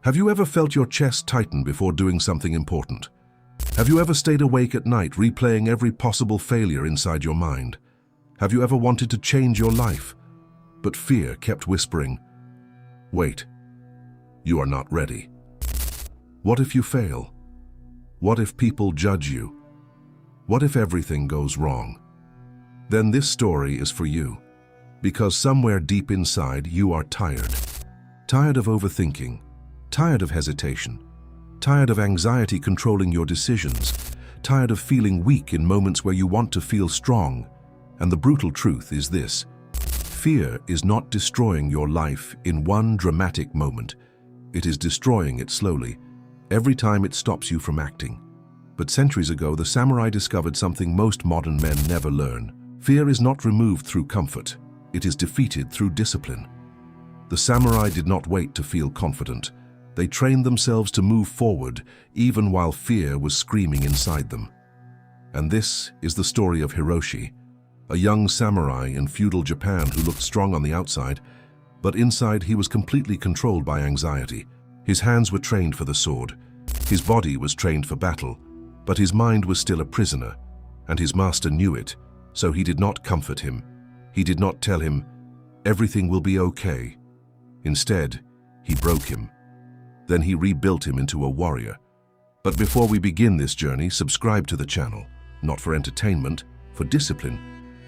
Have you ever felt your chest tighten before doing something important? Have you ever stayed awake at night replaying every possible failure inside your mind? Have you ever wanted to change your life, but fear kept whispering, "Wait, you are not ready"? What if you fail? What if people judge you? What if everything goes wrong? Then this story is for you, because somewhere deep inside you are tired. Tired of overthinking, tired of hesitation, tired of anxiety controlling your decisions, tired of feeling weak in moments where you want to feel strong. And the brutal truth is this: fear is not destroying your life in one dramatic moment. It is destroying it slowly, every time it stops you from acting. But centuries ago, the samurai discovered something most modern men never learn. Fear is not removed through comfort. It is defeated through discipline. The samurai did not wait to feel confident. They trained themselves to move forward, even while fear was screaming inside them. And this is the story of Hiroshi, a young samurai in feudal Japan who looked strong on the outside, but inside he was completely controlled by anxiety. His hands were trained for the sword. His body was trained for battle, but his mind was still a prisoner, and his master knew it, so he did not comfort him. He did not tell him, "Everything will be okay." Instead, he broke him. Then he rebuilt him into a warrior. But before we begin this journey, subscribe to the channel, not for entertainment, for discipline,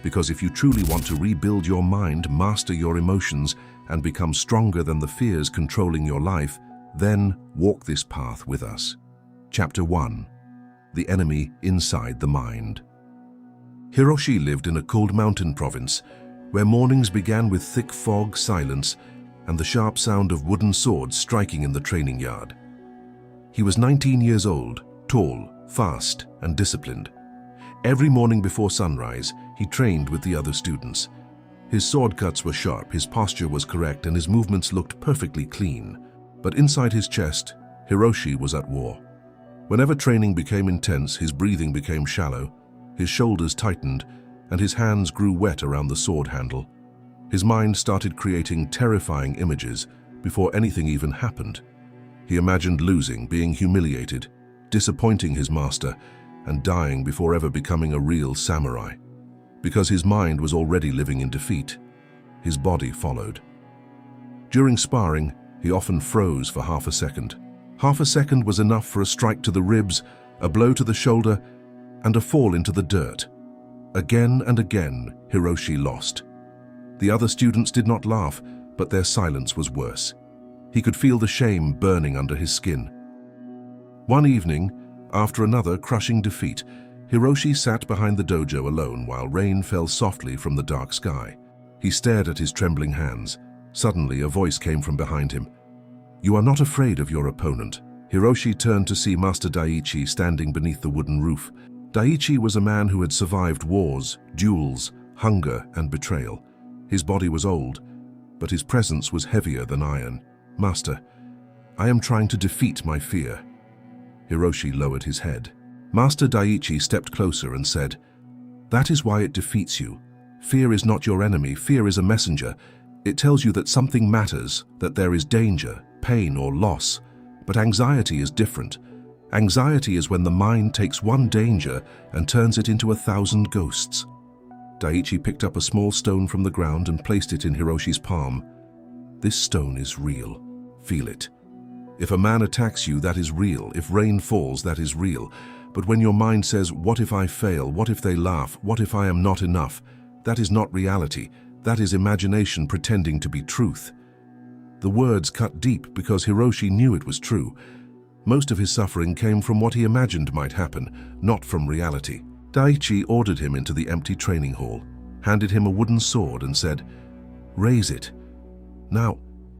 because if you truly want to rebuild your mind, master your emotions, and become stronger than the fears controlling your life, then walk this path with us. Chapter 1. The Enemy Inside the Mind. Hiroshi lived in a cold mountain province, where mornings began with thick fog, silence, and the sharp sound of wooden swords striking in the training yard. He was 19 years old, tall, fast, and disciplined. Every morning before sunrise, he trained with the other students. His sword cuts were sharp, his posture was correct, and his movements looked perfectly clean. But inside his chest, Hiroshi was at war. Whenever training became intense, his breathing became shallow, his shoulders tightened, and his hands grew wet around the sword handle. His mind started creating terrifying images before anything even happened. He imagined losing, being humiliated, disappointing his master, and dying before ever becoming a real samurai. Because his mind was already living in defeat, his body followed. During sparring, he often froze for half a second. Half a second was enough for a strike to the ribs, a blow to the shoulder, and a fall into the dirt. Again and again, Hiroshi lost. The other students did not laugh, but their silence was worse. He could feel the shame burning under his skin. One evening, after another crushing defeat, Hiroshi sat behind the dojo alone while rain fell softly from the dark sky. He stared at his trembling hands. Suddenly, a voice came from behind him. "You are not afraid of your opponent." Hiroshi turned to see Master Daiichi standing beneath the wooden roof. Daiichi was a man who had survived wars, duels, hunger, and betrayal. His body was old, but his presence was heavier than iron. "Master, I am trying to defeat my fear." Hiroshi lowered his head. Master Daiichi stepped closer and said, "That is why it defeats you. Fear is not your enemy. Fear is a messenger. It tells you that something matters, that there is danger, pain, or loss. But anxiety is different. Anxiety is when the mind takes one danger and turns it into 1,000 ghosts." Daiichi picked up a small stone from the ground and placed it in Hiroshi's palm. "This stone is real. Feel it. If a man attacks you, that is real. If rain falls, that is real. But when your mind says, 'What if I fail? What if they laugh? What if I am not enough?' that is not reality. That is imagination pretending to be truth." The words cut deep because Hiroshi knew it was true. Most of his suffering came from what he imagined might happen, not from reality. Daiichi ordered him into the empty training hall, handed him a wooden sword and said, "Raise it. Now,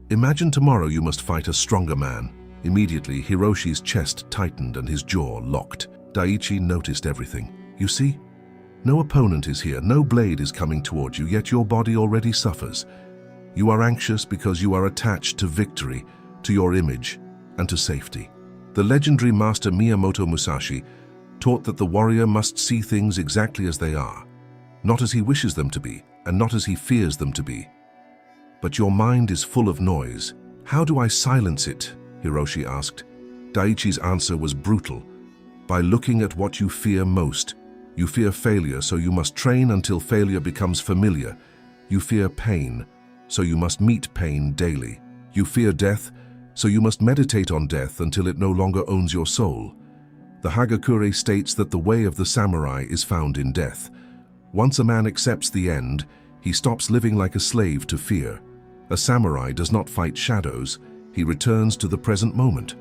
imagine tomorrow you must fight a stronger man." Immediately, Hiroshi's chest tightened and his jaw locked. Daiichi noticed everything. "You see? No opponent is here, no blade is coming towards you, yet your body already suffers. You are anxious because you are attached to victory, to your image, and to safety." The legendary master Miyamoto Musashi taught that the warrior must see things exactly as they are, not as he wishes them to be, and not as he fears them to be. But your mind is full of noise. How do I silence it? Hiroshi asked. Daiichi's answer was brutal. By looking at what you fear most. You fear failure, so you must train until failure becomes familiar. You fear pain, so you must meet pain daily. You fear death, so you must meditate on death until it no longer owns your soul. The Hagakure states that the way of the samurai is found in death. Once a man accepts the end, he stops living like a slave to fear. A samurai does not fight shadows, he returns to the present moment.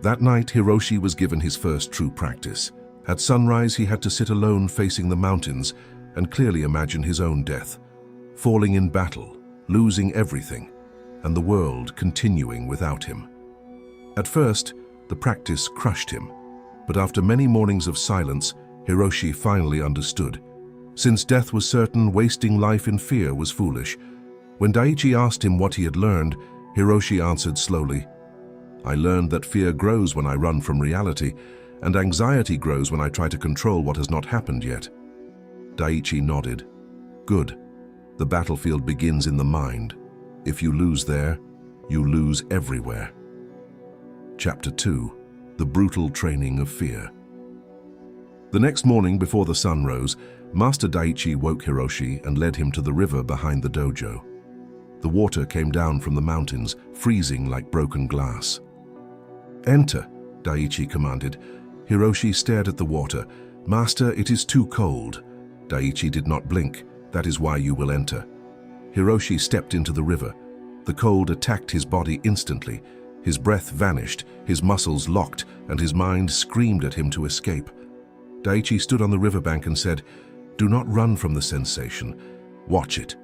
That night, Hiroshi was given his first true practice. At sunrise, he had to sit alone facing the mountains and clearly imagine his own death, falling in battle, losing everything, and the world continuing without him. At first, the practice crushed him, but after many mornings of silence, Hiroshi finally understood. Since death was certain, wasting life in fear was foolish. When Daiichi asked him what he had learned, Hiroshi answered slowly, "I learned that fear grows when I run from reality, and anxiety grows when I try to control what has not happened yet." Daiichi nodded. "Good. The battlefield begins in the mind. If you lose there, you lose everywhere." Chapter 2. The Brutal Training of Fear. The next morning before the sun rose, Master Daiichi woke Hiroshi and led him to the river behind the dojo. The water came down from the mountains, freezing like broken glass. "Enter," Daiichi commanded. Hiroshi stared at the water. "Master, it is too cold." Daiichi did not blink. "That is why you will enter." Hiroshi stepped into the river. The cold attacked his body instantly. His breath vanished, his muscles locked, and his mind screamed at him to escape. Daiichi stood on the riverbank and said, "Do not run from the sensation. Watch it.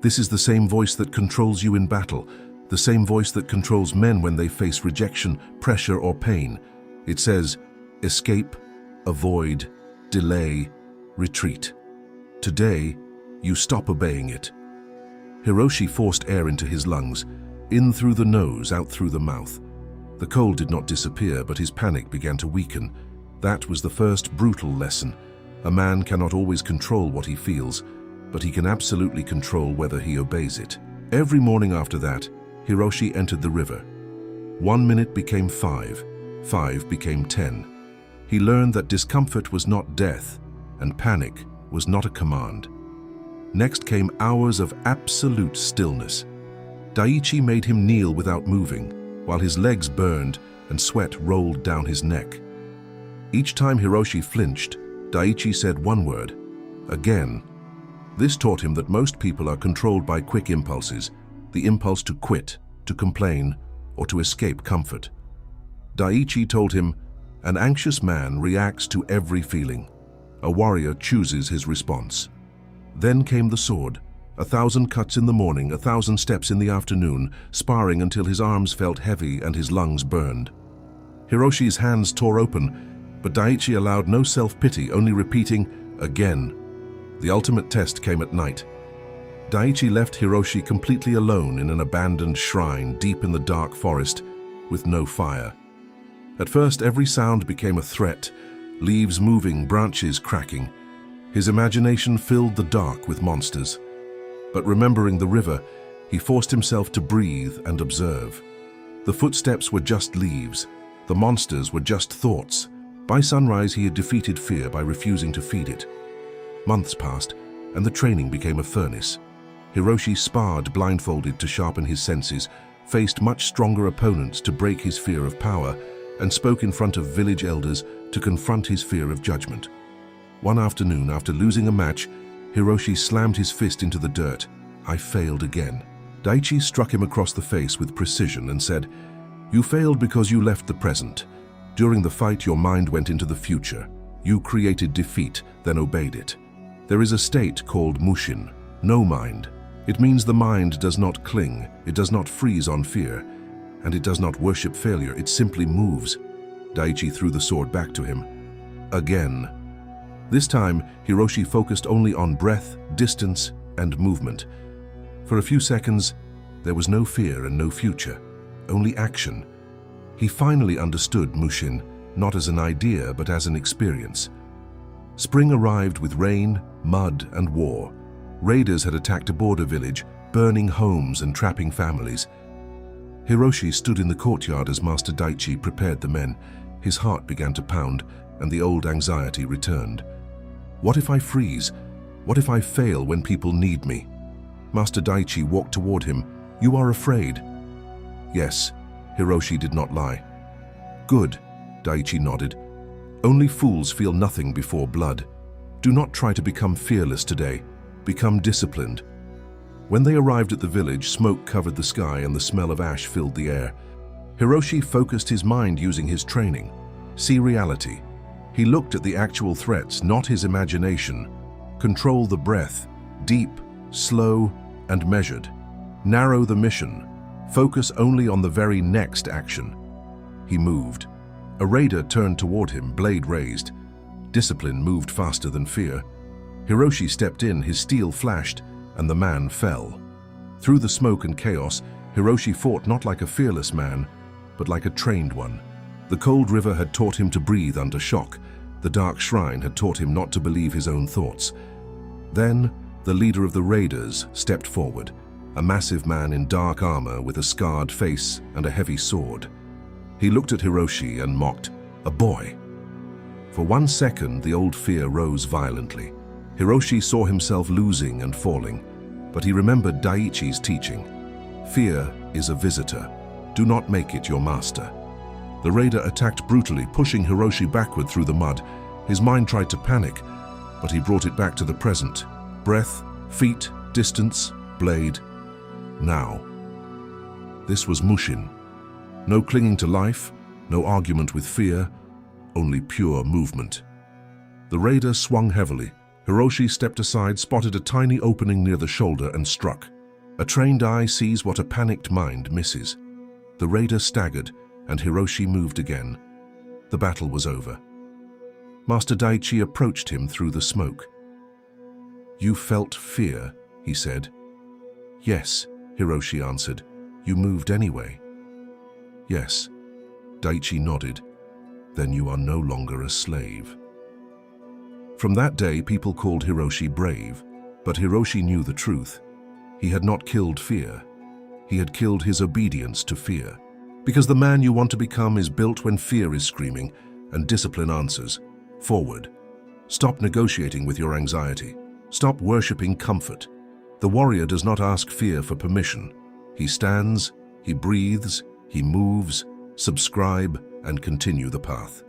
This is the same voice that controls you in battle, the same voice that controls men when they face rejection, pressure, or pain. It says, escape, avoid, delay, retreat. Today, you stop obeying it." Hiroshi forced air into his lungs, in through the nose, out through the mouth. The cold did not disappear, but his panic began to weaken. That was the first brutal lesson. A man cannot always control what he feels, but he can absolutely control whether he obeys it. Every morning after that, Hiroshi entered the river. 1 minute became 5, 5 became 10. He learned that discomfort was not death, and panic was not a command. Next came hours of absolute stillness. Daiichi made him kneel without moving, while his legs burned and sweat rolled down his neck. Each time Hiroshi flinched, Daiichi said one word, "Again." This taught him that most people are controlled by quick impulses, the impulse to quit, to complain, or to escape comfort. Daiichi told him, "An anxious man reacts to every feeling. A warrior chooses his response." Then came the sword. 1,000 cuts in the morning, 1,000 steps in the afternoon, sparring until his arms felt heavy and his lungs burned. Hiroshi's hands tore open, but Daiichi allowed no self-pity, only repeating, "Again." The ultimate test came at night. Daiichi left Hiroshi completely alone in an abandoned shrine deep in the dark forest with no fire. At first, every sound became a threat, leaves moving, branches cracking. His imagination filled the dark with monsters. But remembering the river, he forced himself to breathe and observe. The footsteps were just leaves. The monsters were just thoughts. By sunrise, he had defeated fear by refusing to feed it. Months passed, and the training became a furnace. Hiroshi sparred blindfolded to sharpen his senses, faced much stronger opponents to break his fear of power, and spoke in front of village elders to confront his fear of judgment. One afternoon, after losing a match, Hiroshi slammed his fist into the dirt. "I failed again." Daiichi struck him across the face with precision and said, "You failed because you left the present. During the fight, your mind went into the future. You created defeat, then obeyed it. There is a state called Mushin, no mind. It means the mind does not cling, it does not freeze on fear, and it does not worship failure, it simply moves." Daiichi threw the sword back to him. "Again." This time, Hiroshi focused only on breath, distance, and movement. For a few seconds, there was no fear and no future, only action. He finally understood Mushin, not as an idea, but as an experience. Spring arrived with rain, mud, and war. Raiders had attacked a border village, burning homes and trapping families. Hiroshi stood in the courtyard as Master Daichi prepared the men. His heart began to pound, and the old anxiety returned. What if I freeze? What if I fail when people need me? Master Daichi walked toward him. You are afraid? Yes, Hiroshi did not lie. Good, Daichi nodded. Only fools feel nothing before blood. Do not try to become fearless today. Become disciplined. When they arrived at the village, smoke covered the sky and the smell of ash filled the air. Hiroshi focused his mind using his training. See reality. He looked at the actual threats, not his imagination. Control the breath, deep, slow, and measured. Narrow the mission. Focus only on the very next action. He moved. A raider turned toward him, blade raised. Discipline moved faster than fear. Hiroshi stepped in, his steel flashed, and the man fell. Through the smoke and chaos, Hiroshi fought not like a fearless man, but like a trained one. The cold river had taught him to breathe under shock. The dark shrine had taught him not to believe his own thoughts. Then, the leader of the raiders stepped forward, a massive man in dark armor with a scarred face and a heavy sword. He looked at Hiroshi and mocked, "A boy." For 1 second, the old fear rose violently. Hiroshi saw himself losing and falling, but he remembered Daiichi's teaching. Fear is a visitor. Do not make it your master. The raider attacked brutally, pushing Hiroshi backward through the mud. His mind tried to panic, but he brought it back to the present. Breath, feet, distance, blade. Now. This was Mushin. No clinging to life, no argument with fear, only pure movement. The raider swung heavily. Hiroshi stepped aside, spotted a tiny opening near the shoulder, and struck. A trained eye sees what a panicked mind misses. The raider staggered, and Hiroshi moved again. The battle was over. Master Daichi approached him through the smoke. "You felt fear," he said. "Yes," Hiroshi answered. "You moved anyway." "Yes." Daichi nodded. "Then you are no longer a slave." From that day, people called Hiroshi brave, but Hiroshi knew the truth. He had not killed fear. He had killed his obedience to fear. Because the man you want to become is built when fear is screaming and discipline answers. Forward. Stop negotiating with your anxiety. Stop worshipping comfort. The warrior does not ask fear for permission. He stands, he breathes, he moves, subscribe, and continue the path.